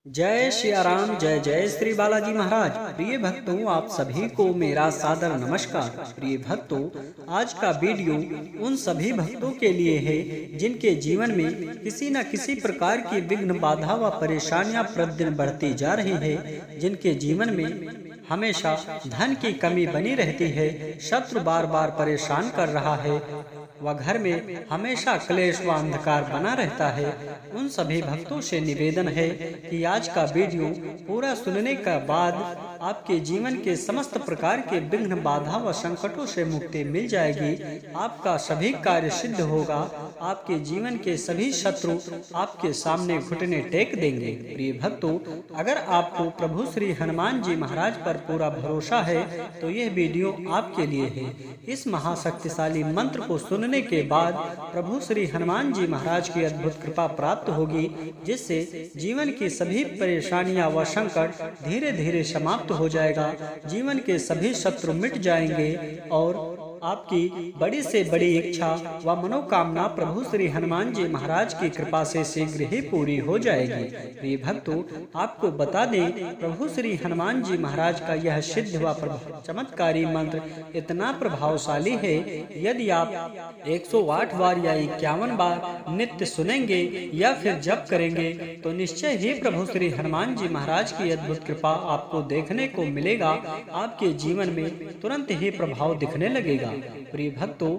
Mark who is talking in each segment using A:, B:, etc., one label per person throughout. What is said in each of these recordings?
A: जय सिया राम। जय जय श्री बालाजी महाराज। प्रिय भक्तों, आप सभी को मेरा सादर नमस्कार। प्रिय भक्तों, आज का वीडियो उन सभी भक्तों के लिए है जिनके जीवन में किसी न किसी प्रकार की विघ्न, बाधा व परेशानियां प्रतिदिन बढ़ती जा रही है, जिनके जीवन में हमेशा धन की कमी बनी रहती है, शत्रु बार बार परेशान कर रहा है व घर में हमेशा क्लेश व अंधकार बना रहता है। उन सभी भक्तों से निवेदन है कि आज का वीडियो पूरा सुनने के बाद आपके जीवन के समस्त प्रकार के विघ्न, बाधा व संकटों से मुक्ति मिल जाएगी। आपका सभी कार्य सिद्ध होगा। आपके जीवन के सभी शत्रु आपके सामने घुटने टेक देंगे। प्रिय भक्तों, अगर आपको प्रभु श्री हनुमान जी महाराज पर पूरा भरोसा है तो यह वीडियो आपके लिए है। इस महाशक्तिशाली मंत्र को सुनने के बाद प्रभु श्री हनुमान जी महाराज की अद्भुत कृपा प्राप्त होगी, जिससे जीवन की सभी परेशानियां व संकट धीरे धीरे समाप्त हो जाएगा। जीवन के सभी शत्रु मिट जाएंगे और आपकी बड़ी से बड़ी इच्छा व मनोकामना प्रभु श्री हनुमान जी महाराज की कृपा से शीघ्र ही पूरी हो जाएगी। प्रिय भक्तों, आपको बता दें, प्रभु श्री हनुमान जी महाराज का यह सिद्ध व चमत्कारी मंत्र इतना प्रभावशाली है, यदि आप 108 बार या 51 बार नित्य सुनेंगे या फिर जप करेंगे तो निश्चय ही प्रभु श्री हनुमान जी महाराज की अद्भुत कृपा आपको देखने को मिलेगा। आपके जीवन में तुरंत ही प्रभाव दिखने लगेगा। प्रिय भक्तों,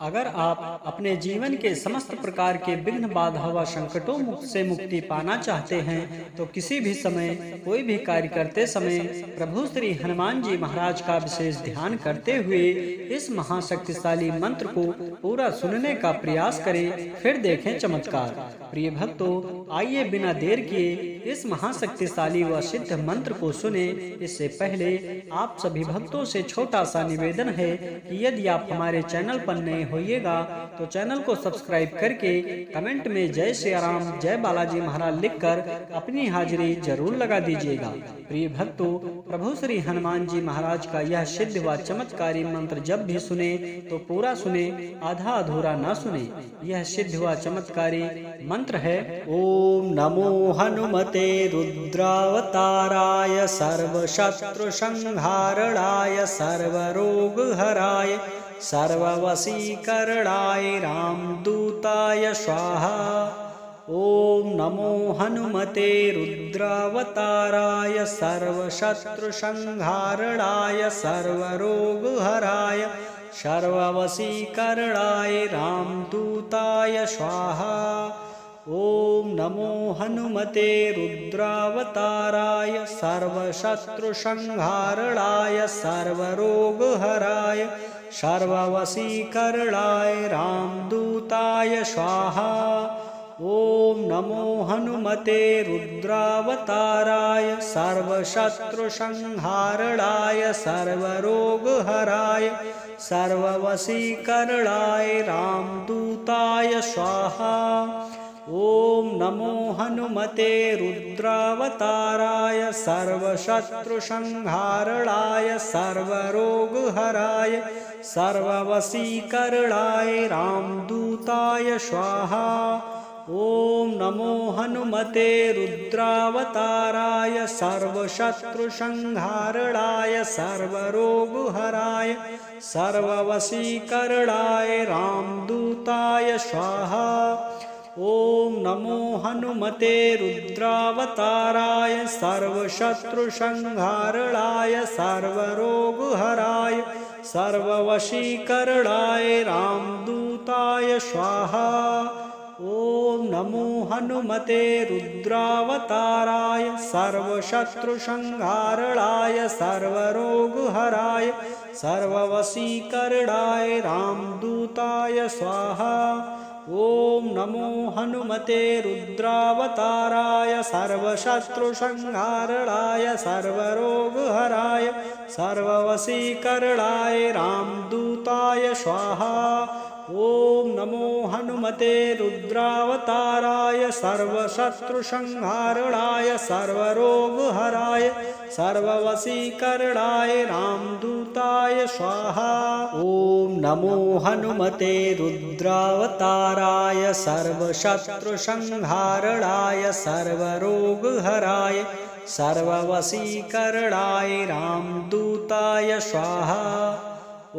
A: अगर आप अपने जीवन के समस्त प्रकार के विघ्न, बाधा व संकटों से मुक्ति पाना चाहते हैं तो किसी भी समय कोई भी कार्य करते समय प्रभु श्री हनुमान जी महाराज का विशेष ध्यान करते हुए इस महाशक्तिशाली मंत्र को पूरा सुनने का प्रयास करें, फिर देखें चमत्कार। प्रिय भक्तों, आइए बिना देर किए इस महाशक्तिशाली व सिद्ध मंत्र को सुने। इससे पहले आप सभी भक्तों से छोटा सा निवेदन है कि यदि आप हमारे चैनल पर नए होइएगा तो चैनल को सब्सक्राइब करके कमेंट में जय श्री राम, जय बालाजी महाराज लिखकर अपनी हाजिरी जरूर लगा दीजिएगा। प्रिय भक्तों, प्रभु श्री हनुमान जी महाराज का यह सिद्ध व चमत्कारी मंत्र जब भी सुने तो पूरा सुने, आधा अधूरा न सुने। यह सिद्ध व चमत्कारी मंत्र है: ओम नमो हनुमते रुद्रावताराय सर्वशत्रु संहारणाय सर्वरोगहराय सर्ववशीकरणाय रामदूताय स्वाहा। ओम नमो हनुमते रुद्रावताराय सर्वशत्रु संहारणाय सर्वरोगहराय सर्ववशीकरणाय रामदूताय स्वाहा। ओम नमो हनुमते रुद्रावताराय सर्वशत्रु संहारणाय सर्वरोगहराय सर्ववशीकरणाय रामदूताय स्वाहा। ओम नमो हनुमते रुद्रावताराय सर्वशत्रु संहारणाय सर्वरोगहराय सर्ववशीकरणाय रामदूताय स्वाहा। ओम नमो हनुमते रुद्रावताराय सर्वशत्रु संहारणाय सर्वरोगहराय सर्ववशीकरणाय रामदूताय स्वाहा। ओम नमो हनुमते रुद्रावताराय सर्वशत्रु संहारणाय सर्वरोगहराय सर्ववशीकरणाय रामदूताय स्वाहा। ओम नमो हनुमते रुद्रावताराय सर्वशत्रु संहारणाय सर्वरोगहराय सर्ववशीकरणाय रामदूताय स्वाहा। ओम नमो हनुमते रुद्रावताराय सर्वशत्रु संहारणाय सर्वरोगहराय सर्ववशीकरणाय रामदूताय स्वाहा। ओम नमो हनुमते रुद्रावताराय सर्वशत्रु संहारणाय सर्वरोगहराय सर्ववशीकरणाय रामदूताय स्वाहा। ओम नमो हनुमते रुद्रावताराय सर्वशत्रु संहारणाय सर्वरोगहराय सर्ववशीकरणाय रामदूताय स्वाहा। ओम नमो हनुमते रुद्रावताराय सर्वशत्रुसंहारणाय सर्वरोगहराय सर्ववशीकरणाय रामदूताय स्वाहा।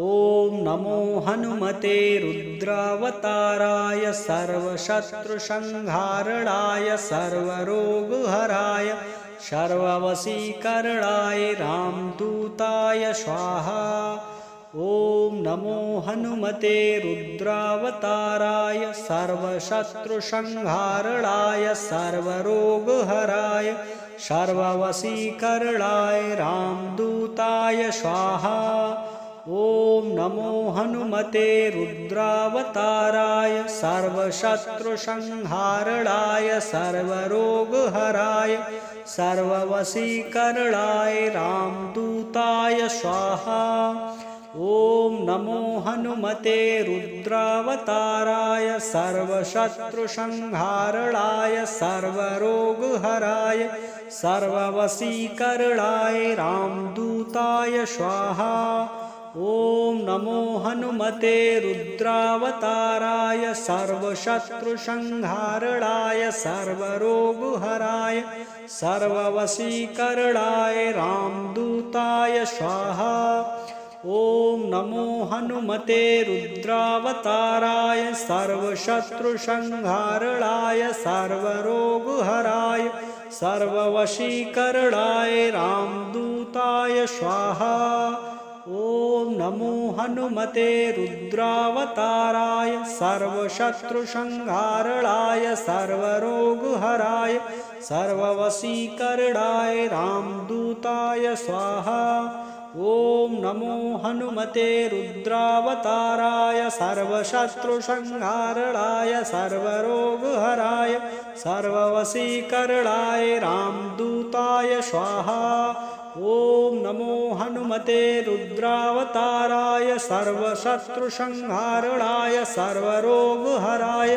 A: ओम नमो हनुमते रुद्रावताराय सर्वशत्रुसंहारणाय सर्वरोगहराय सर्ववशीकरणाय रामदूताय स्वाहा। ओम नमो हनुमते रुद्रावताराय सर्वशत्रुसंहारणाय सर्वरोगहराय सर्ववशीकरणाय रामदूताय स्वाहा। ओम नमो हनुमते रुद्रावताराय सर्वशत्रुसंहारणाय सर्वरोगहराय सर्ववशीकरणाय रामदूताय स्वाहा। ओम नमो हनुमते रुद्रावताराय सर्वशत्रुसंहारणाय सर्वरोगहराय सर्ववशीकरणाय रामदूताय स्वाहा। ओम नमो हनुमते रुद्रावताराय सर्वशत्रुसंहारणाय सर्वरोगहराय सर्ववशीकरणाय रामदूताय स्वाहा। ओम नमो हनुमते रुद्रावताराय सर्वशत्रुसंहारणाय सर्वरोगहराय सर्ववशीकरणाय रामदूताय स्वाहा। ओम नमो हनुमते रुद्रावताराय सर्वशत्रुसंहारणाय सर्वरोगहराय सर्ववशीकरणाय रामदूताय स्वाहा। ओम नमो हनुमते रुद्रावताराय सर्वशत्रुसंहारणाय सर्वरोगहराय सर्ववशीकरणाय रामदूताय स्वाहा। ओम नमो हनुमते रुद्रावताराय सर्वशत्रुसंहारणाय सर्वरोगहराय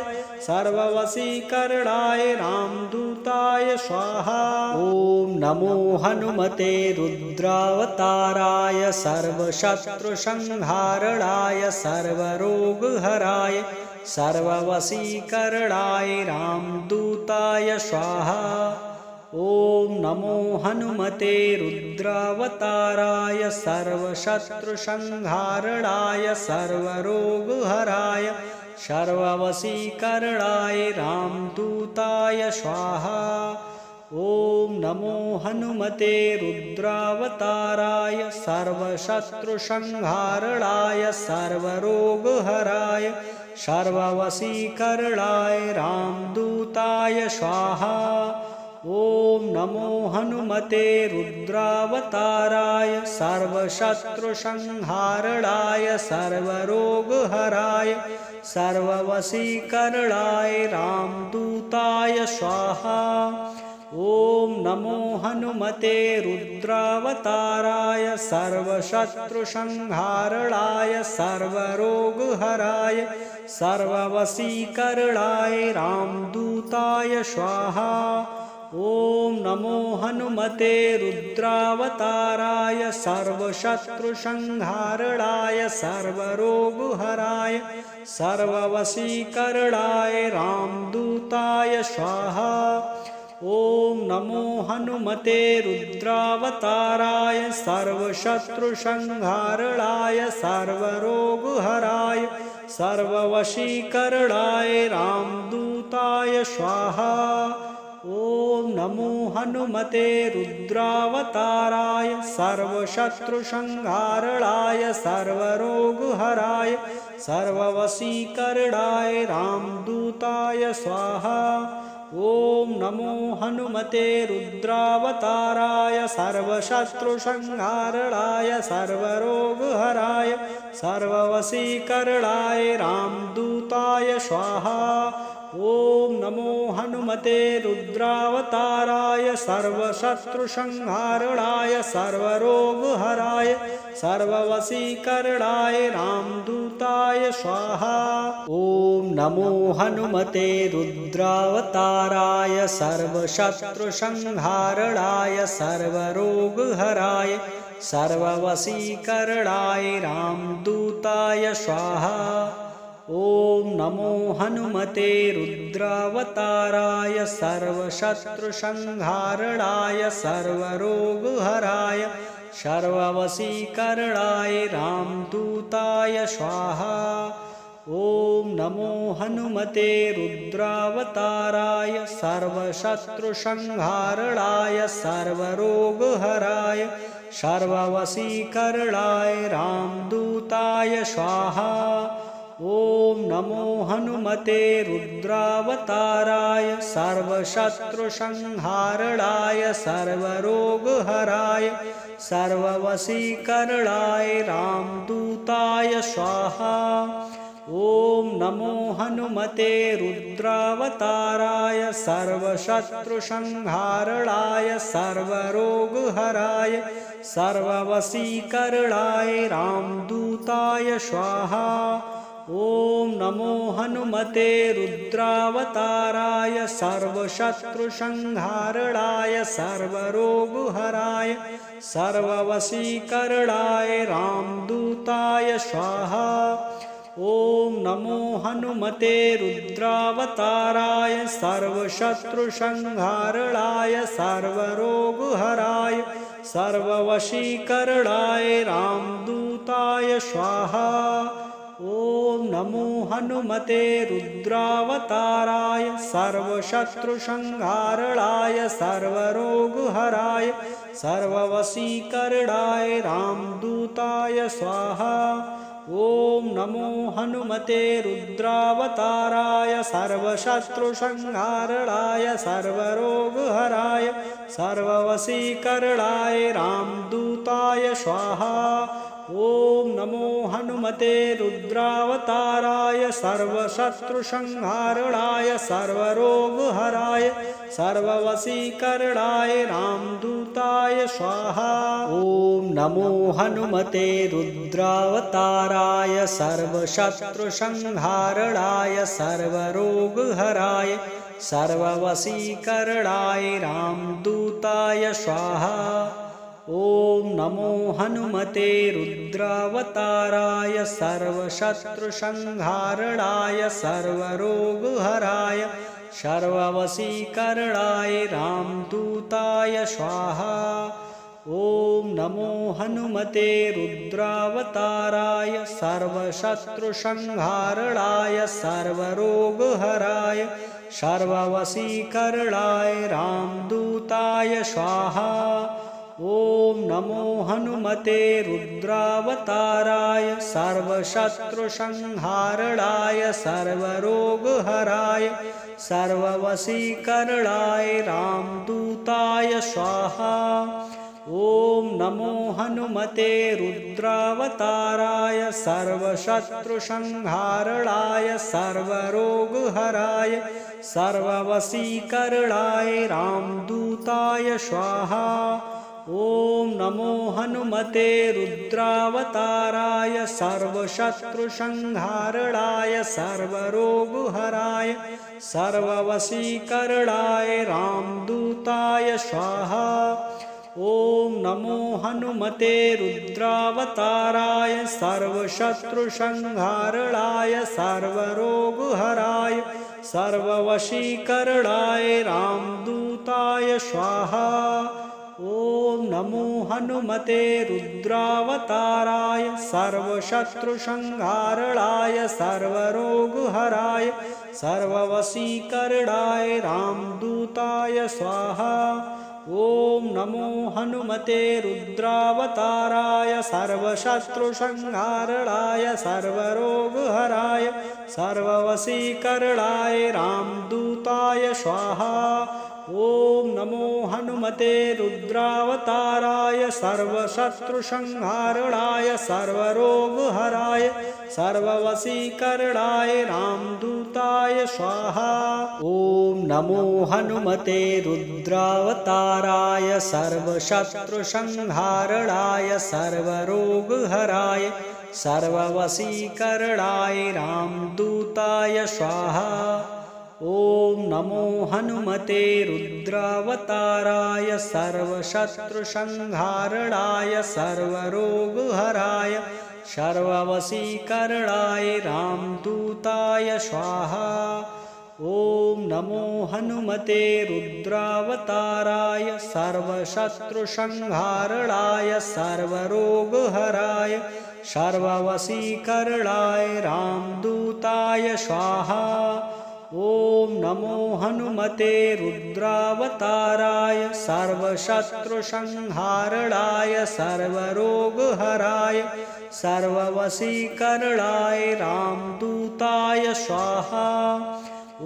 A: सर्ववशीकरणाय रामदूताय स्वाहा। ओम नमो हनुमते रुद्रावताराय सर्वशत्रुसंहारणाय सर्वरोगहराय सर्ववशीकरणाय रामदूताय स्वाहा। ओम नमो हनुमते रुद्रावताराय सर्वशत्रुसंहारणाय सर्वरोगहराय सर्ववशीकरणाय रामदूताय स्वाहा। ओम नमो हनुमते रुद्रावताराय सर्वशत्रुसंहारणाय सर्वरोगहराय सर्ववशीकरणाय रामदूताय स्वाहा। ओम नमो हनुमते रुद्रावताराय सर्वशत्रुसंहारणाय सर्वरोगहराय सर्ववशीकरणाय रामदूताय स्वाहा। ओम नमो हनुमते रुद्रावताराय सर्वशत्रुसंहारणाय सर्वरोगहराय सर्ववशीकरणाय रामदूताय स्वाहा। ओम नमो हनुमते रुद्रावताराय सर्वशत्रुसंहारणाय सर्वरोगहराय सर्ववशीकरणाय रामदूताय स्वाहा। ओम नमो हनुमते रुद्रावताराय सर्वशत्रुसंहारणाय सर्वरोगहराय सर्ववशीकरणाय रामदूताय स्वाहा। ओम नमो हनुमते रुद्रावताराय सर्वशत्रुसंहारणाय सर्वरोगहराय सर्ववशीकरणाय रामदूताय स्वाहा। ओम नमो हनुमते रुद्रावताराय सर्वशत्रुसंहारणाय सर्वरोगहराय सर्ववशीकरणाय रामदूताय स्वाहा। ओम नमो हनुमते रुद्रावताराय सर्वशत्रुसंहारणाय सर्वरोगहराय सर्ववशीकरणाय रामदूताय स्वाहा। ओम नमो हनुमते रुद्रावताराय सर्वशत्रुसंहारणाय सर्वरोगहराय सर्ववशीकरणाय रामदूताय स्वाहा। ओम नमो हनुमते रुद्रावताराय सर्वशत्रुसंहारणाय सर्वरोगहराय सर्ववशीकरणाय रामदूताय स्वाहा। ओम नमो हनुमते रुद्रावताराय सर्वशत्रुसंहारणाय सर्वरोगहराय सर्ववशीकरणाय रामदूताय स्वाहा। ओम नमो हनुमते रुद्रावताराय सर्वशत्रुसंहारणाय सर्वरोगहराय सर्ववशीकरणाय रामदूताय स्वाहा। ओम नमो हनुमते रुद्रावताराय सर्वशत्रुसंहारणाय सर्वरोगहराय सर्ववशीकरणाय रामदूताय स्वाहा। ओम नमो हनुमते रुद्रावताराय सर्वशत्रुसंहारणाय सर्वरोगहराय सर्ववशीकरणाय रामदूताय स्वाहा। ओम नमो हनुमते रुद्रावताराय सर्वशत्रुसंहारणाय सर्वरोगहराय सर्ववशीकरणाय रामदूताय स्वाहा। ओम नमो हनुमते रुद्रावताराय सर्वशत्रुसंहारणाय सर्वरोगहराय सर्ववशीकरणाय रामदूताय स्वाहा। ओम नमो हनुमते रुद्रावताराय सर्वशत्रुसंहारणाय सर्वरोगहराय सर्ववशीकरणाय रामदूताय स्वाहा। ओम नमो हनुमते रुद्रावताराय सर्वशत्रुसंहारणाय सर्वरोगहराय सर्ववशीकरणाय रामदूताय स्वाहा। ओम नमो हनुमते रुद्रावताराय सर्वशत्रुसंहारणाय सर्वरोगहराय सर्ववशीकरणाय रामदूताय स्वाहा। ओम नमो हनुमते रुद्रावताराय सर्वशत्रुसंहारणाय सर्वरोगहराय सर्ववशीकरणाय रामदूताय स्वाहा। ओम नमो हनुमते रुद्रावताराय सर्वशत्रुसंहारणाय सर्वरोगहराय सर्ववशीकरणाय रामदूताय स्वाहा। ओम नमो हनुमते रुद्रावताराय सर्वशत्रुसंहारणाय सर्वरोगहराय सर्ववशीकरणाय रामदूताय स्वाहा। ओम नमो हनुमते रुद्रावताराय सर्वशत्रुसंहारणाय सर्वरोगहराय सर्ववशीकरणाय रामदूताय स्वाहा। ओम नमो हनुमते रुद्रावताराय सर्वशत्रुसंहारणाय सर्वरोगहराय सर्ववशीकरणाय रामदूताय स्वाहा। ओम नमो हनुमते रुद्रावताराय सर्वशत्रुसंहारणाय सर्वरोगहराय सर्ववशीकरणाय रामदूताय स्वाहा। ओम नमो हनुमते रुद्रावताराय सर्वशत्रुसंहारणाय सर्वरोगहराय सर्ववशीकरणाय रामदूताय स्वाहा। ओम नमो हनुमते रुद्रावताराय सर्वशत्रुसंहारणाय सर्वरोगहराय सर्ववशीकरणाय रामदूताय स्वाहा। ओम नमो हनुमते रुद्रावताराय सर्वशत्रुसंहारणाय सर्वरोगहराय सर्ववशीकरणाय रामदूताय स्वाहा। ओम नमो हनुमते रुद्रावताराय सर्वशत्रुसंहारणाय सर्वरोगहराय सर्ववशीकरणाय रामदूताय स्वाहा। ओम नमो हनुमते रुद्रावताराय सर्वशत्रुसंहारणाय सर्वरोगहराय सर्ववशीकरणाय रामदूताय स्वाहा। ओम नमो हनुमते रुद्रावताराय सर्वशत्रुसंहारणाय सर्वरोगहराय सर्ववशीकरणाय रामदूताय स्वाहा। ओम नमो हनुमते रुद्रावताराय सर्वशत्रुसंहारणाय सर्वरोगहराय सर्ववशीकरणाय रामदूताय स्वाहा।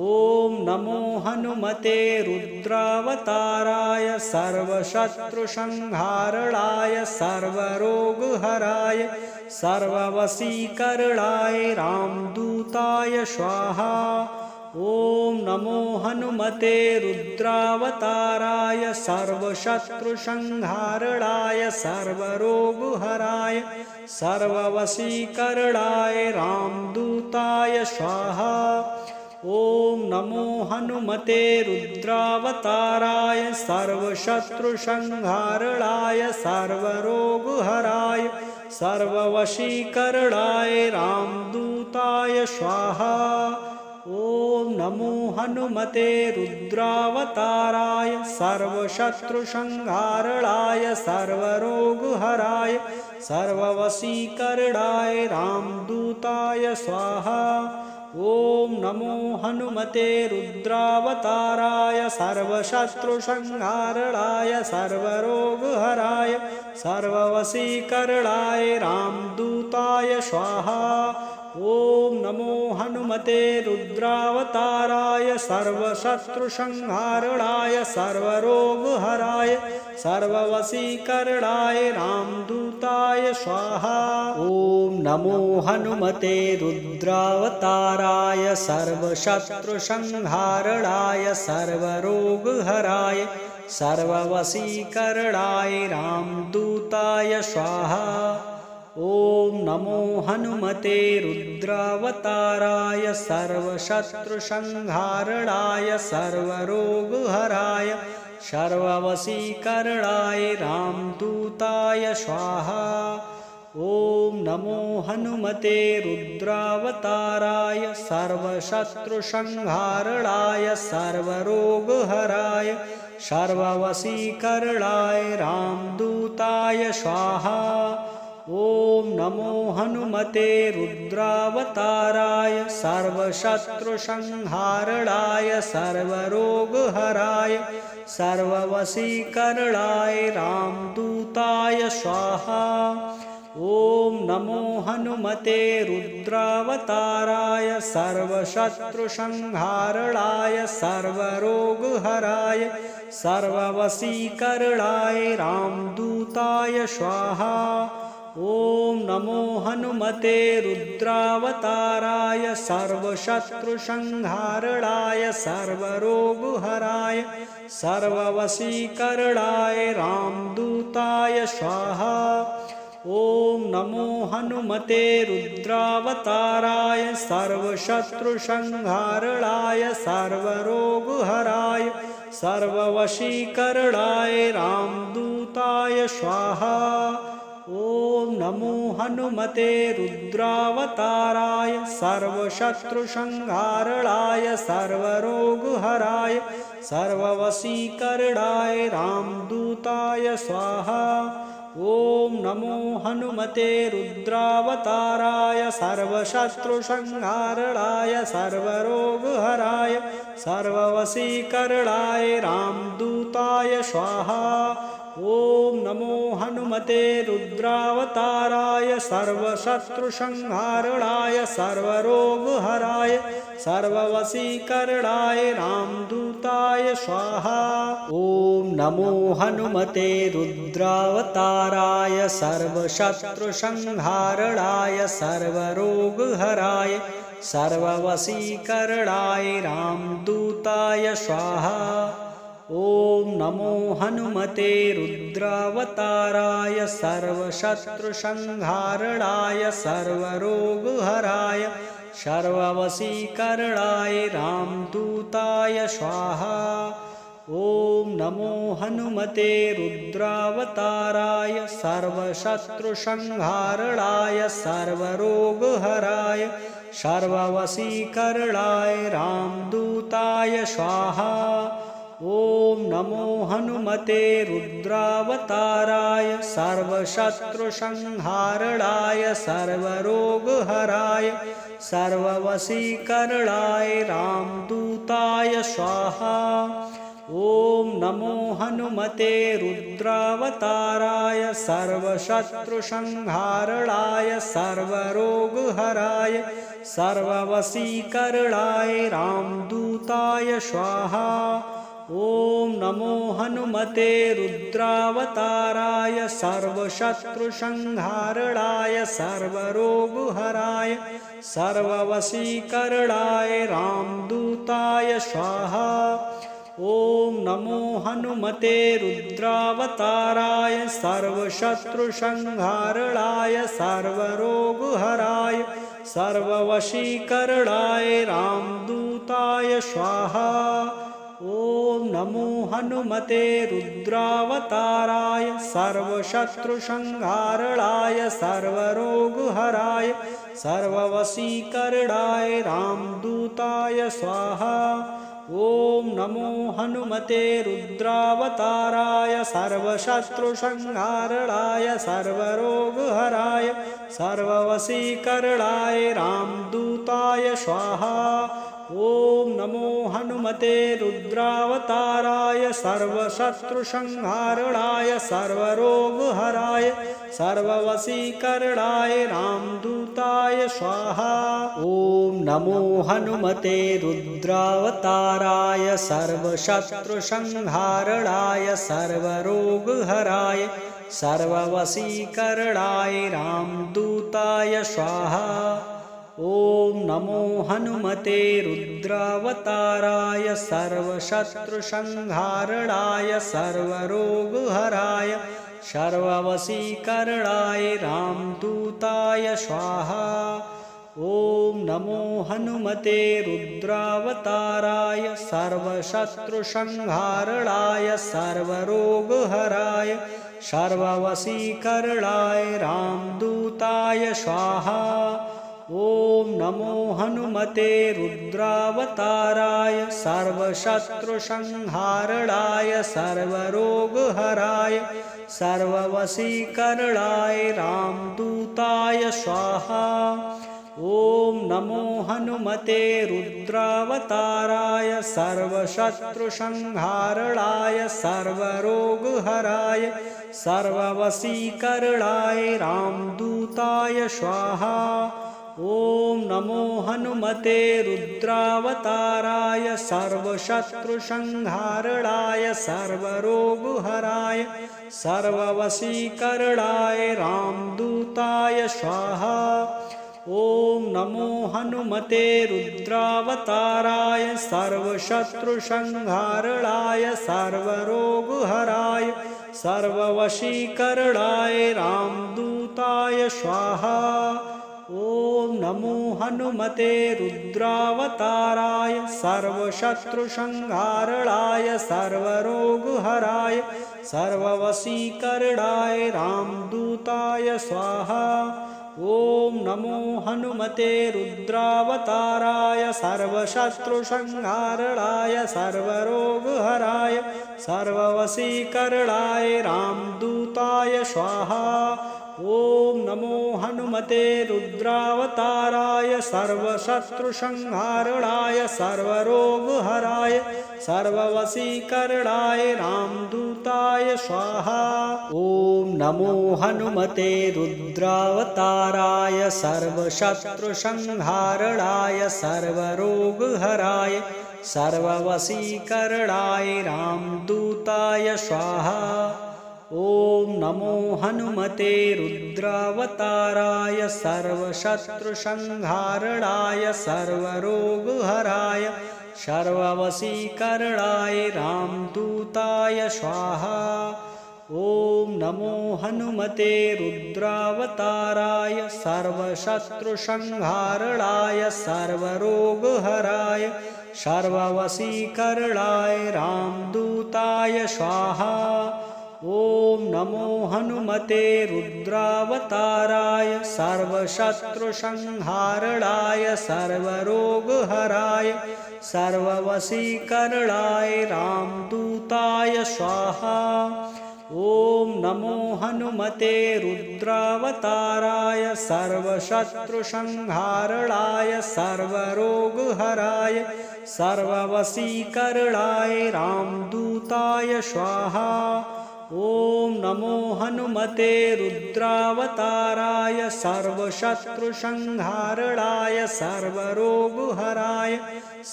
A: ओम नमो हनुमते रुद्रावताराय सर्वशत्रुसंहारणाय सर्वरोगहराय सर्ववशीकरणाय रामदूताय स्वाहा। ओम नमो हनुमते रुद्रावताराय सर्वशत्रुसंहारणाय सर्वरोगहराय सर्ववशीकरणाय रामदूताय स्वाहा। ओम नमो हनुमते रुद्रावताराय सर्वशत्रुसंहारणाय सर्वरोगहराय सर्ववशीकरणाय रामदूताय स्वाहा। ओम नमो हनुमते रुद्रावताराय सर्वशत्रुसंहारणाय सर्वरोगहराय सर्ववशीकरणाय रामदूताय स्वाहा। ओम नमो हनुमते रुद्रावताराय सर्वशत्रुसंहारणाय सर्वरोगहराय सर्ववशीकरणाय रामदूताय स्वाहा। ओम नमो हनुमते रुद्रावताराय सर्वशत्रुसंहारणाय सर्वरोगहराय सर्ववशीकरणाय रामदूताय स्वाहा। ओम नमो हनुमते रुद्रावताराय सर्वशत्रुसंहारणाय सर्वरोगहराय सर्ववशीकरणाय रामदूताय स्वाहा। ओम नमो हनुमते रुद्रावताराय सर्वशत्रुसंहारणाय सर्वरोगहराय सर्ववशीकरणाय रामदूताय स्वाहा। ओम नमो हनुमते रुद्रावताराय सर्वशत्रुसंहारणाय सर्वरोगहराय सर्ववशीकरणाय रामदूताय स्वाहा। ओम नमो हनुमते रुद्रावताराय सर्वशत्रुसंहारणाय सर्वरोगहराय सर्ववशीकरणाय रामदूताय स्वाहा। ओम नमो हनुमते रुद्रावताराय सर्वशत्रुसंहारणाय सर्वरोगहराय सर्ववशीकरणाय रामदूताय स्वाहा। ओम नमो हनुमते रुद्रावताराय सर्वशत्रुसंहारणाय सर्वरोगहराय सर्ववशीकरणाय रामदूताय स्वाहा। ओम नमो हनुमते रुद्रावताराय सर्वशत्रुसंहारणाय सर्वरोगहराय सर्ववशीकरणाय रामदूताय स्वाहा। ओम नमो हनुमते रुद्रावताराय सर्वशत्रुसंहारणाय सर्वरोगहराय सर्ववशीकरणाय रामदूताय स्वाहा। ओम नमो हनुमते रुद्रावताराय सर्वशत्रुसंहारणाय सर्वरोगहराय सर्ववशीकरणाय रामदूताय स्वाहा। ओम नमो हनुमते रुद्रावताराय सर्वशत्रुसंहारणाय सर्वरोगहराय सर्ववशीकरणाय रामदूताय स्वाहा। ओम नमो हनुमते रुद्रावताराय सर्वशत्रुसंहारणाय सर्वरोगहराय सर्ववशीकरणाय रामदूताय स्वाहा। ओम नमो हनुमते रुद्रावताराय सर्वशत्रुसंहारणाय सर्वरोगहराय सर्ववशीकरणाय रामदूताय स्वाहा। ओम नमो हनुमते रुद्रावताराय सर्वशत्रुसंहारणाय सर्वरोगहराय सर्ववशीकरणाय रामदूताय स्वाहा। ओम नमो हनुमते रुद्रावताराय सर्वशत्रुसंहारणाय सर्वरोगहराय सर्ववशीकरणाय रामदूताय स्वाहा। ओम नमो हनुमते रुद्रावताराय सर्वशत्रुसंहारणाय सर्वरोगहराय सर्ववशीकरणाय रामदूताय स्वाहा। ओम नमो हनुमते रुद्रावताराय सर्वशत्रुसंहारणाय सर्वरोगहराय सर्ववशीकरणाय रामदूताय स्वाहा। ओम नमो हनुमते रुद्रावताराय सर्वशत्रुसंहारणाय सर्वरोगहराय सर्ववशीकरणाय रामदूताय स्वाहा। ओम नमो हनुमते रुद्रावताराय सर्वशत्रुसंहारणाय सर्वरोगहराय सर्ववशीकरणाय रामदूताय स्वाहा। ओम नमो हनुमते रुद्रावताराय सर्वशत्रुसंहारणाय सर्वरोगहराय सर्ववशीकरणाय रामदूताय स्वाहा। ओम नमो हनुमते रुद्रावताराय सर्वशत्रुसंहारणाय सर्वरोगहराय सर्ववशीकरणाय रामदूताय स्वाहा। ओम नमो हनुमते रुद्रावताराय सर्वशत्रुसंहारणाय सर्वरोगहराय सर्ववशीकरणाय रामदूताय स्वाहा। ओम नमो हनुमते रुद्रावताराय सर्वशत्रुसंहारणाय सर्वरोगहराय सर्ववशीकरणाय रामदूताय स्वाहा। ओम नमो हनुमते रुद्रावताराय सर्वशत्रुसंहारणाय सर्वरोगहराय सर्ववशीकरणाय रामदूताय स्वाहा। ओम नमो हनुमते रुद्रावताराय सर्वशत्रुसंहारणाय सर्वरोगहराय सर्ववशीकरणाय रामदूताय स्वाहा। ओम नमो हनुमते रुद्रावताराय सर्वशत्रुसंहारणाय सर्वरोगहराय सर्ववशीकरणाय रामदूताय स्वाहा। ओम नमो हनुमते रुद्रावताराय सर्वशत्रुसंहारणाय सर्वरोगहराय सर्ववशीकरणाय रामदूताय स्वाहा। ओम नमो हनुमते रुद्रावताराय सर्वशत्रुसंहारणाय सर्वरोगहराय सर्ववशीकरणाय रामदूताय स्वाहा। ओम नमो हनुमते रुद्रावताराय सर्वशत्रुसंहारणाय सर्वरोगहराय सर्ववशीकरणाय रामदूताय स्वाहा। ओम नमो हनुमते रुद्रावताराय सर्वशत्रुसंहारणाय सर्वरोगहराय सर्ववशीकरणाय रामदूताय स्वाहा। ॐ नमो हनुमते रुद्रावताराय सर्वशत्रुसंहारणाय सर्वरोगहराय सर्ववशीकरणाय रामदूताय स्वाहा। ॐ नमो हनुमते रुद्रावताराय सर्वशत्रुसंहारणाय सर्वरोगहराय सर्ववशीकरणाय रामदूताय स्वाहा। ॐ नमो हनुमते रुद्रावताराय सर्वशत्रुसंहारणाय सर्वरोगहराय सर्ववशीकरणाय रामदूताय स्वाहा। ॐ नमो हनुमते रुद्रावताराय सर्वशत्रुसंहारणाय सर्वरोगहराय सर्ववशीकरणाय रामदूताय स्वाहा। ॐ नमो हनुमते रुद्रावताराय सर्वशत्रुसंहारणाय सर्वरोगहराय सर्ववशीकरणाय रामदूताय स्वाहा। ॐ नमो हनुमते रुद्रावताराय सर्वशत्रुसंहारणाय सर्वरोगहराय सर्ववशीकरणाय रामदूताय स्वाहा। ॐ नमो हनुमते रुद्रावताराय सर्वशत्रुसंहारणाय सर्वरोगहराय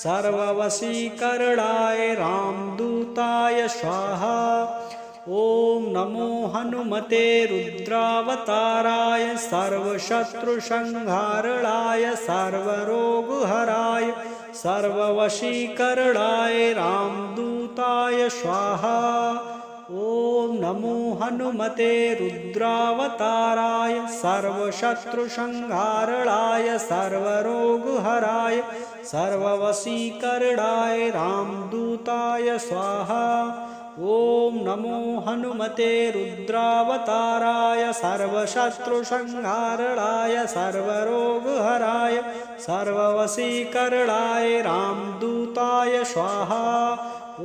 A: सर्ववशीकरणाय रामदूताय स्वाहा। ॐ नमो हनुमते रुद्रावताराय सर्वशत्रुसंहारणाय सर्वरोगहराय सर्ववशीकरणाय रामदूताय स्वाहा। ॐ नमो हनुमते रुद्रावताराय सर्वशत्रुसंहारणाय सर्वरोगहराय सर्ववशीकरणाय रामदूताय स्वाहा। ॐ नमो हनुमते रुद्रावताराय सर्वशत्रुसंहारणाय सर्वरोगहराय सर्ववशीकरणाय रामदूताय स्वाहा। ॐ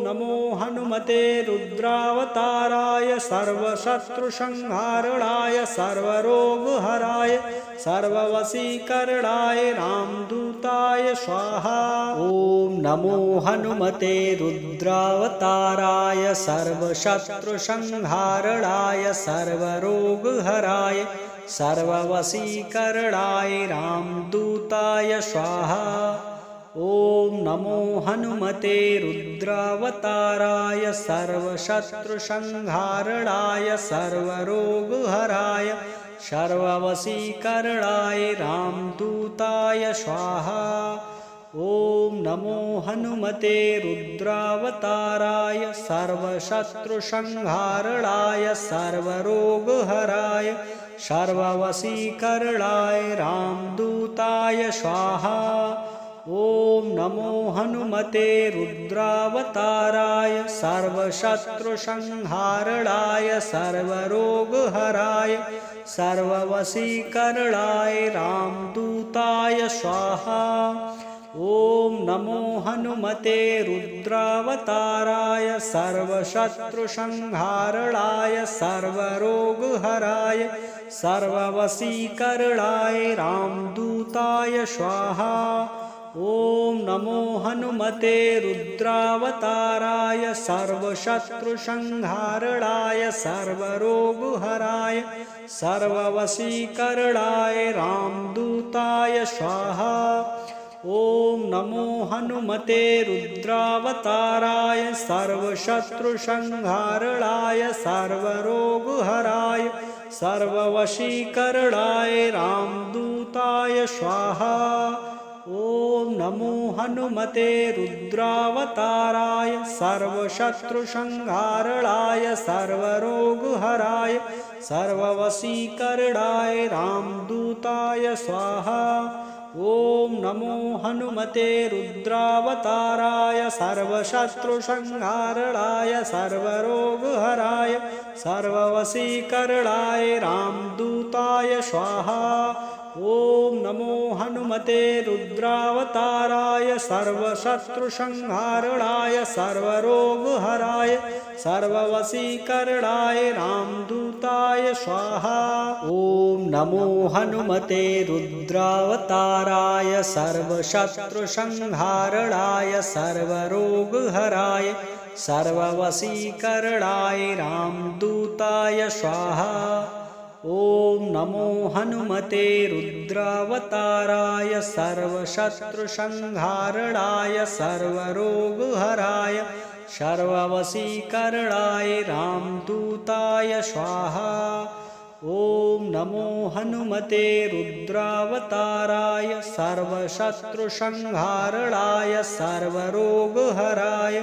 A: नमो हनुमते रुद्रावताराय सर्वशत्रुसंहारणाय सर्वरोगहराय सर्ववशीकरणाय रामदूताय स्वाहा। ॐ नमो हनुमते रुद्रावताराय सर्वशत्रुसंहारणाय सर्वरोगहराय सर्ववशीकरणाय रामदूताय स्वाहा। ॐ नमो हनुमते रुद्रावताराय सर्वशत्रुसंहारणाय सर्वरोगहराय सर्ववशीकरणाय रामदूताय स्वाहा। ॐ नमो हनुमते रुद्रावताराय सर्वशत्रुसंहारणाय सर्वरोगहराय सर्ववशीकरणाय रामदूताय स्वाहा। ॐ नमो हनुमते रुद्रावताराय सर्वशत्रुसंहारणाय सर्वरोगहराय सर्ववशीकरणाय रामदूताय स्वाहा। ॐ नमो हनुमते रुद्रावताराय सर्वशत्रुसंहारणाय सर्वरोगहराय सर्ववशीकरणाय रामदूताय स्वाहा। ॐ नमो हनुमते रुद्रावताराय सर्वशत्रुसंहारणाय सर्वरोगहराय सर्ववशीकरणाय रामदूताय स्वाहा। ॐ नमो हनुमते रुद्रावताराय सर्वशत्रुसंहारणाय सर्वरोगहराय सर्ववशीकरणाय रामदूताय स्वाहा। ॐ नमो हनुमते रुद्रावताराय सर्वशत्रुसंहारणाय सर्वरोगहराय सर्ववशीकरणाय रामदूताय स्वाहा। ॐ नमो हनुमते रुद्रावताराय सर्वशत्रुसंहारणाय सर्वरोगहराय सर्ववशीकरणाय रामदूताय स्वाहा। ॐ नमो हनुमते रुद्रावताराय सर्वशत्रुसंहारणाय सर्वरोगहराय सर्ववशीकरणाय रामदूताय स्वाहा। ॐ नमो हनुमते रुद्रावताराय सर्वशत्रुसंहारणाय सर्वरोगहराय सर्ववशीकरणाय रामदूताय स्वाहा। ॐ नमो हनुमते रुद्रावताराय सर्वशत्रुसंहारणाय सर्वरोगहराय सर्ववशीकरणाय रामदूताय स्वाहा। ॐ नमो हनुमते रुद्रावताराय सर्वशत्रुसंहारणाय सर्वरोगहराय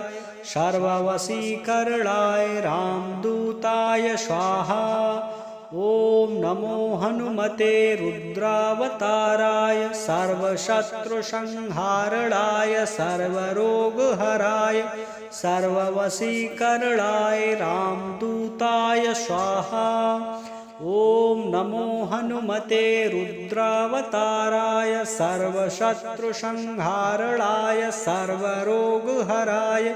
A: सर्ववशीकरणाय रामदूताय स्वाहा। ॐ नमो हनुमते रुद्रावताराय सर्वशत्रुसंहारणाय सर्वरोगहराय सर्ववशीकरणाय रामदूताय स्वाहा। ॐ नमो हनुमते रुद्रावताराय सर्वशत्रुसंहारणाय सर्वरोगहराय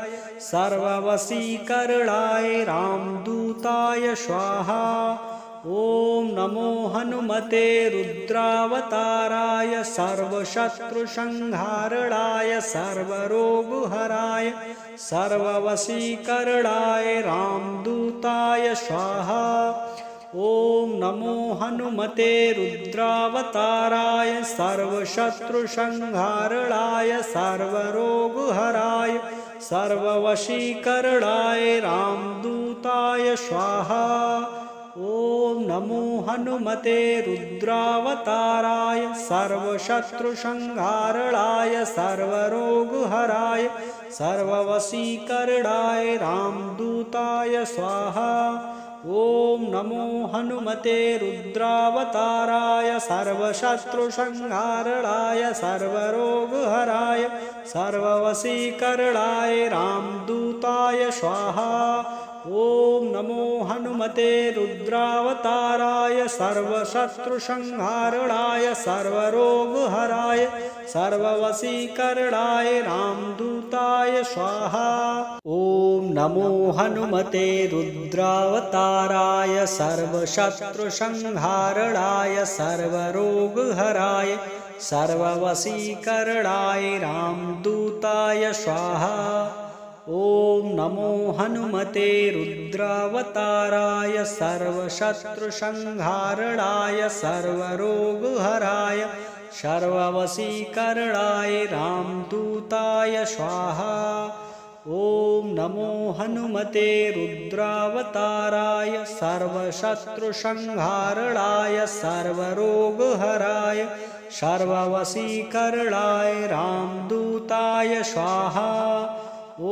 A: सर्ववशीकरणाय रामदूताय स्वाहा। ॐ नमो हनुमते रुद्रावताराय सर्वशत्रुसंहारणाय सर्वरोगहराय सर्ववशीकरणाय रामदूताय स्वाहा। ॐ नमो हनुमते रुद्रावताराय सर्वशत्रुसंहारणाय सर्वरोगहराय सर्ववशीकरणाय रामदूताय स्वाहा। ॐ नमो हनुमते रुद्रावताराय सर्वशत्रुसंहारणाय सर्वरोगहराय सर्ववशीकरणाय रामदूताय स्वाहा। ॐ नमो हनुमते रुद्रावताराय सर्वशत्रुसंहारणाय सर्वरोगहराय सर्ववशीकरणाय रामदूताय स्वाहा। ॐ नमो हनुमते रुद्रावताराय सर्वशत्रुसंहारणाय सर्वरोगहराय सर्ववशीकरणाय रामदूताय स्वाहा। ॐ नमो हनुमते रुद्रावताराय सर्वशत्रुसंहारणाय सर्वरोगहराय सर्ववशीकरणाय रामदूताय स्वाहा। ॐ नमो हनुमते रुद्रावताराय सर्वशत्रुसंहारणाय सर्वरोगहराय सर्ववशीकरणाय रामदूताय स्वाहा। ॐ नमो हनुमते रुद्रावताराय सर्वशत्रुसंहारणाय सर्वरोगहराय सर्ववशीकरणाय रामदूताय स्वाहा। ॐ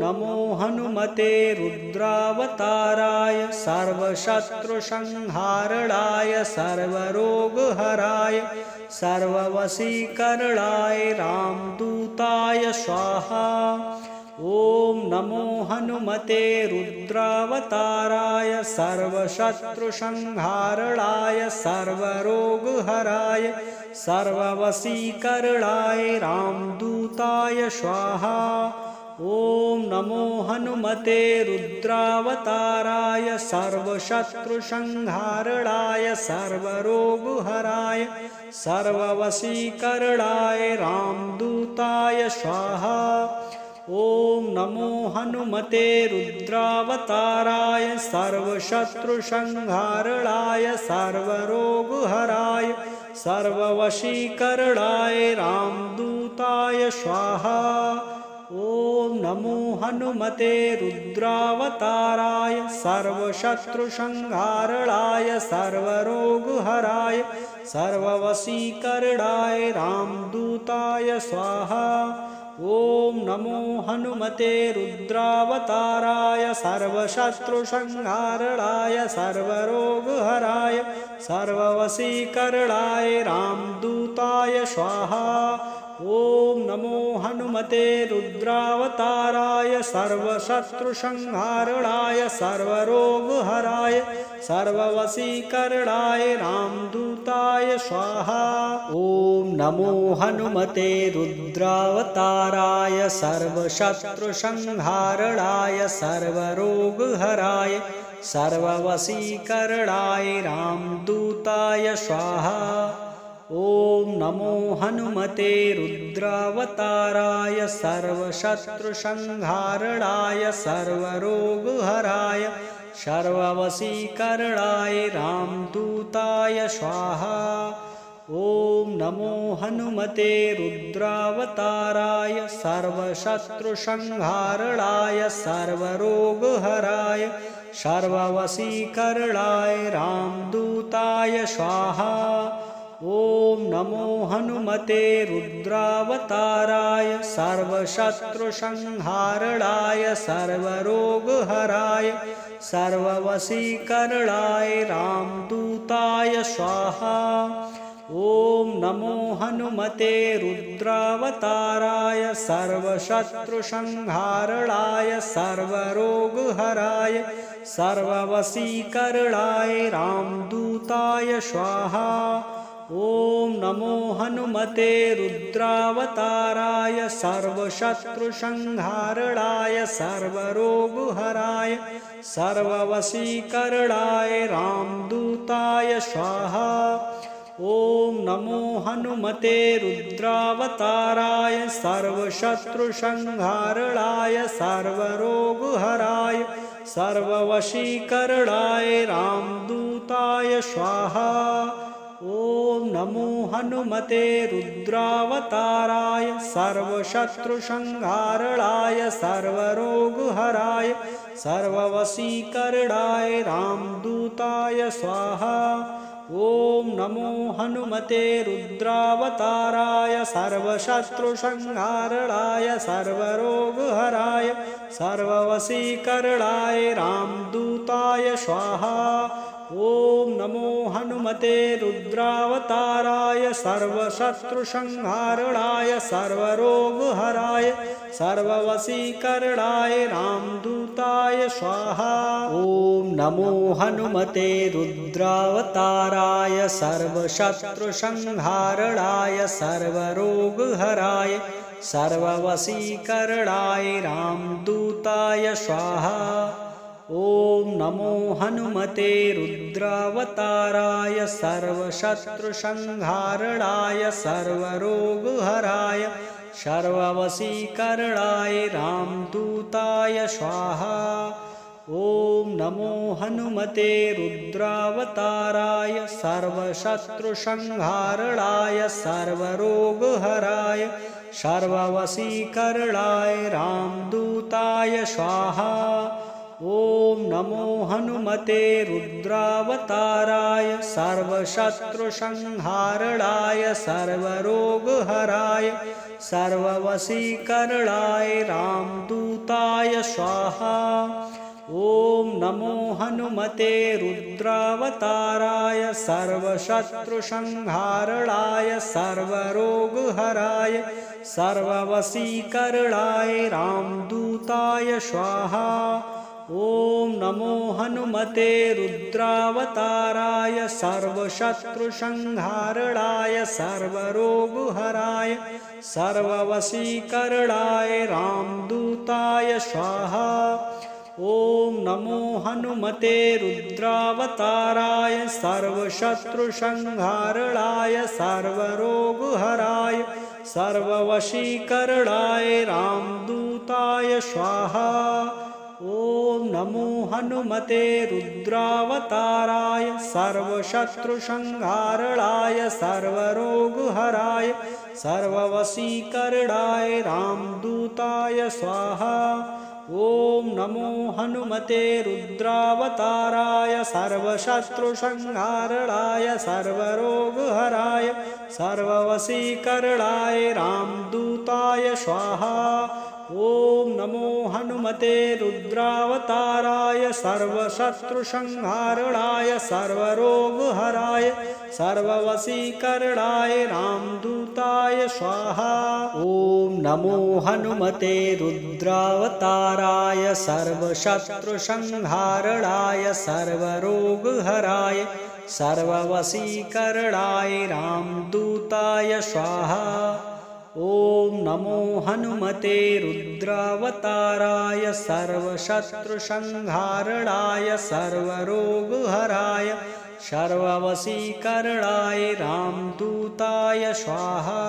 A: नमो हनुमते रुद्रावताराय सर्वशत्रुसंहारणाय सर्वरोगहराय सर्ववशीकरणाय रामदूताय स्वाहा। ॐ नमो हनुमते रुद्रावताराय सर्वशत्रुसंहारणाय सर्वरोगहराय सर्ववशीकरणाय रामदूताय स्वाहा। ॐ नमो हनुमते रुद्रावताराय सर्वशत्रुसंहारणाय सर्वरोगहराय सर्ववशीकरणाय रामदूताय स्वाहा। ॐ नमो हनुमते रुद्रावताराय सर्वशत्रुसंहारणाय सर्वरोगहराय सर्ववशीकरणाय रामदूताय स्वाहा। ॐ नमो हनुमते रुद्रावताराय सर्वशत्रुसंहारणाय सर्वरोगहराय सर्ववशीकरणाय रामदूताय स्वाहा। ॐ नमो हनुमते रुद्रावताराय सर्वशत्रुसंहारणाय सर्वरोगहराय सर्ववशीकरणाय रामदूताय स्वाहा। ॐ नमो हनुमते रुद्रावताराय सर्वशत्रुसंहारणाय सर्वरोगहराय सर्ववशीकरणाय रामदूताय स्वाहा। ॐ नमो हनुमते रुद्रावताराय सर्वशत्रुसंहारणाय सर्वरोगहराय सर्ववशीकरणाय रामदूताय स्वाहा। ॐ नमो हनुमते रुद्रावताराय सर्वशत्रुसंहारणाय सर्वरोगहराय सर्ववशीकरणाय रामदूताय स्वाहा। ॐ नमो हनुमते रुद्रावताराय सर्वशत्रुसंहारणाय सर्वरोगहराय सर्ववशीकरणाय रामदूताय स्वाहा। ॐ नमो हनुमते रुद्रावताराय सर्वशत्रुसंहारणाय सर्वरोगहराय सर्ववशीकरणाय रामदूताय स्वाहा। ॐ नमो हनुमते रुद्रावताराय सर्वशत्रुसंहारणाय सर्वरोगहराय सर्ववशीकरणाय रामदूताय स्वाहा। ॐ नमो हनुमते रुद्रावताराय सर्वशत्रुसंहारणाय सर्वरोगहराय सर्ववशीकरणाय रामदूताय स्वाहा। ॐ नमो हनुमते रुद्रावताराय सर्वशत्रुसंहारणाय सर्वरोगहराय सर्ववशीकरणाय रामदूताय स्वाहा। ॐ नमो हनुमते रुद्रावताराय सर्वशत्रुसंहारणाय सर्वरोगहराय सर्ववशीकरणाय रामदूताय स्वाहा। ॐ नमो हनुमते रुद्रावताराय सर्वशत्रुसंहारणाय सर्वरोगहराय सर्ववशीकरणाय रामदूताय स्वाहा। ॐ नमो हनुमते रुद्रावताराय सर्वशत्रुसंहारणाय सर्वरोगहराय सर्ववशीकरणाय रामदूताय स्वाहा। ॐ नमो हनुमते रुद्रावताराय सर्वशत्रुसंहारणाय सर्वरोगहराय सर्ववशीकरणाय रामदूताय स्वाहा। ॐ नमो हनुमते रुद्रावताराय सर्वशत्रुसंहारणाय सर्वरोगहराय सर्ववशीकरणाय रामदूताय स्वाहा। ॐ नमो हनुमते रुद्रावताराय सर्वशत्रुसंहारणाय सर्वरोगहराय सर्ववशीकरणाय रामदूताय स्वाहा। ॐ नमो हनुमते रुद्रावताराय सर्वशत्रुसंहारणाय सर्वरोगहराय सर्ववशीकरणाय रामदूताय स्वाहा। ॐ नमो हनुमते रुद्रावताराय सर्वशत्रुसंहारणाय सर्वरोगहराय सर्ववशीकरणाय रामदूताय स्वाहा। ॐ नमो हनुमते रुद्रावताराय सर्वशत्रुसंहारणाय सर्वरोगहराय सर्ववशीकरणाय रामदूताय स्वाहा। ॐ नमो हनुमते रुद्रावताराय सर्वशत्रुसंहारणाय सर्वरोगहराय सर्ववशीकरणाय रामदूताय स्वाहा। ॐ नमो हनुमते रुद्रावताराय सर्वशत्रुसंहारणाय सर्वरोगहराय सर्ववशीकरणाय रामदूताय स्वाहा। ॐ नमो हनुमते रुद्रावताराय सर्वशत्रुसंहारणाय सर्वरोगहराय सर्ववशीकरणाय रामदूताय स्वाहा। ॐ नमो हनुमते रुद्रावताराय सर्वशत्रुसंहारणाय सर्वरोगहराय सर्ववशीकरणाय रामदूताय स्वाहा। ॐ नमो हनुमते रुद्रावताराय सर्वशत्रुसंहारणाय सर्वरोगहराय सर्ववशीकरणाय रामदूताय स्वाहा। ॐ नमो हनुमते रुद्रावताराय सर्वशत्रुसंहारणाय सर्वरोगहराय सर्ववशीकरणाय रामदूताय स्वाहा।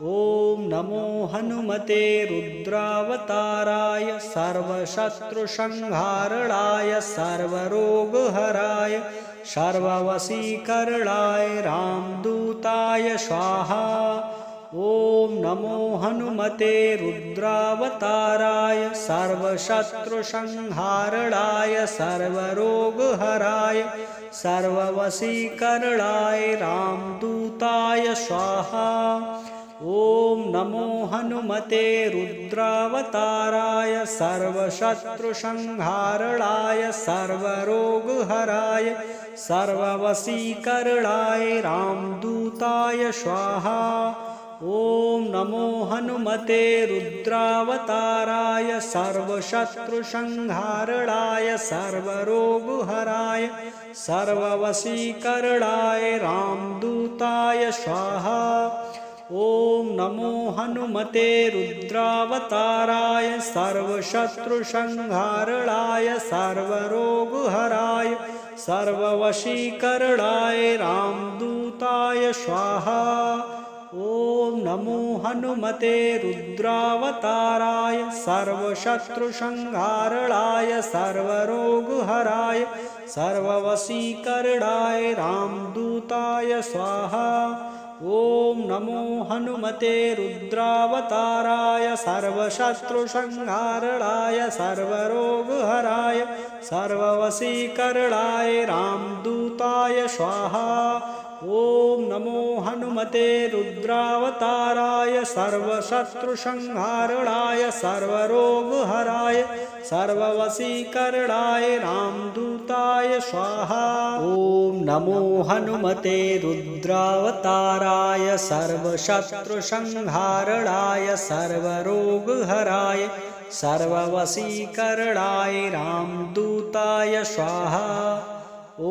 A: ॐ नमो हनुमते रुद्रावताराय सर्वशत्रुसंहारणाय सर्वरोगहराय सर्ववशीकरणाय रामदूताय स्वाहा। ॐ नमो हनुमते रुद्रावताराय सर्वशत्रुसंहारणाय सर्वरोगहराय सर्ववशीकरणाय रामदूताय स्वाहा। ॐ नमो हनुमते रुद्रावताराय सर्वशत्रुसंहारणाय सर्वरोगहराय सर्ववशीकरणाय रामदूताय स्वाहा। ॐ नमो हनुमते रुद्रावताराय सर्वशत्रुसंहारणाय सर्वरोगहराय सर्ववशीकरणाय रामदूताय स्वाहा। ॐ नमो हनुमते रुद्रावताराय सर्वशत्रुसंहारणाय सर्वरोगहराय सर्ववशीकरणाय रामदूताय स्वाहा। ॐ नमो हनुमते रुद्रावताराय सर्वशत्रुसंहारणाय सर्वरोगहराय सर्ववशीकरणाय रामदूताय स्वाहा। ॐ नमो हनुमते रुद्रावताराय सर्वशत्रुसंहारणाय सर्वरोगहराय सर्ववशीकरणाय रामदूताय स्वाहा। ॐ नमो हनुमते रुद्रावताराय सर्वशत्रुसंहारणाय सर्वरोगहराय सर्ववशीकरणाय रामदूताय स्वाहा। ॐ नमो हनुमते रुद्रावताराय सर्वशत्रुसंहारणाय सर्वरोगहराय सर्ववशीकरणाय रामदूताय स्वाहा। ॐ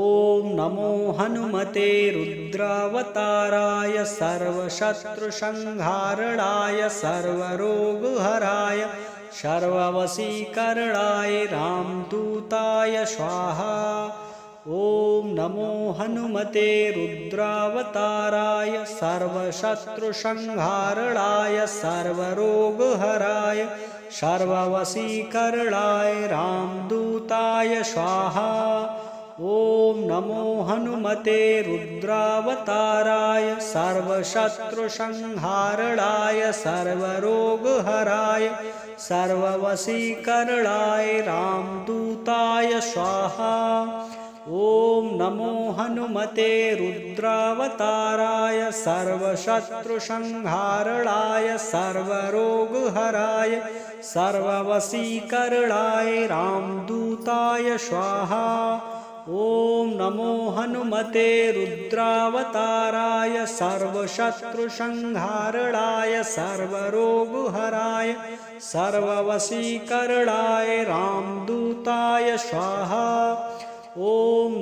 A: नमो हनुमते रुद्रावताराय सर्वशत्रुसंहारणाय सर्वरोगहराय सर्ववशीकरणाय रामदूताय स्वाहा। ॐ नमो हनुमते रुद्रावताराय सर्वशत्रुसंहारणाय सर्वरोगहराय सर्ववशीकरणाय रामदूताय स्वाहा। ॐ नमो हनुमते रुद्रावताराय सर्वशत्रुसंहारणाय सर्वरोगहराय सर्ववशीकरणाय रामदूताय स्वाहा। ॐ नमो हनुमते रुद्रावताराय सर्वशत्रुसंहारणाय सर्वरोगहराय सर्ववशीकरणाय रामदूताय स्वाहा। ॐ नमो हनुमते रुद्रावताराय सर्वशत्रुसंहारणाय सर्वरोगहराय सर्ववशीकरणाय रामदूताय स्वाहा। ॐ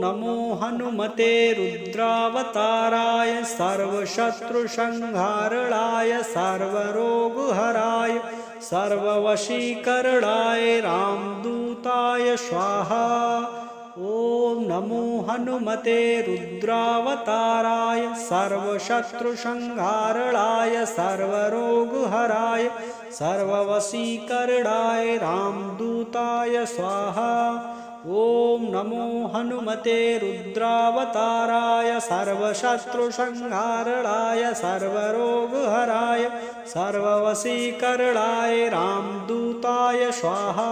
A: नमो हनुमते रुद्रावताराय सर्वशत्रुसंहारणाय सर्वरोगहराय सर्ववशीकरणाय रामदूताय स्वाहा। ॐ नमो हनुमते रुद्रावताराय सर्वशत्रुसंहारणाय सर्वरोगहराय सर्ववशीकरणाय रामदूताय स्वाहा। ॐ नमो हनुमते रुद्रावताराय सर्वशत्रुसंहारणाय सर्वरोगहराय सर्ववशीकरणाय रामदूताय स्वाहा।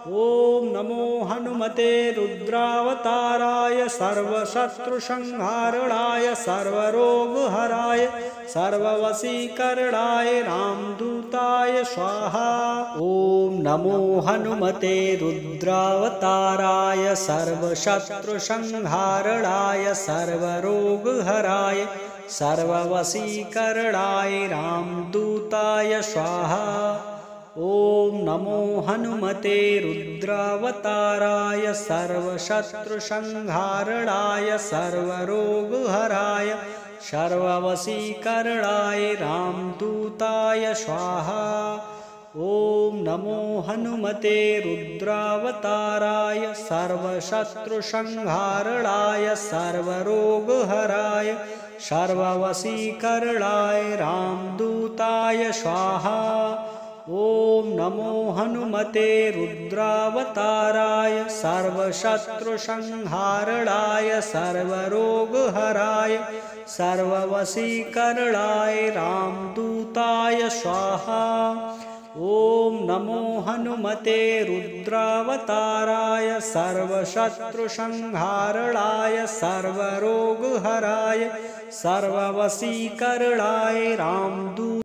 A: ओम नमो हनुमते रुद्रावताराय सर्वशत्रुसंहारणाय सर्वरोगहराय सर्ववशीकरणाय रामदूताय स्वाहा। ओम नमो हनुमते रुद्रावताराय सर्वशत्रुसंहारणाय सर्वरोगहराय सर्ववशीकरणाय रामदूताय स्वाहा। ओम नमो हनुमते रुद्रावताराय सर्वशत्रुसंहारणाय सर्वरोगहराय सर्ववशीकरणाय रामदूताय स्वाहा। ओम नमो हनुमते रुद्रावताराय सर्वशत्रुसंहारणाय सर्वरोगहराय सर्ववशीकरणाय रामदूताय स्वाहा। ओम नमो हनुमते रुद्रावताराय सर्वशत्रुसंहारणाय सर्वरोगहराय सर्ववशीकरणाय रामदूताय स्वाहा। ओम नमो हनुमते रुद्रावताराय सर्वशत्रुसंहारणाय सर्वरोगहराय सर्ववशीकरणाय रामदूताय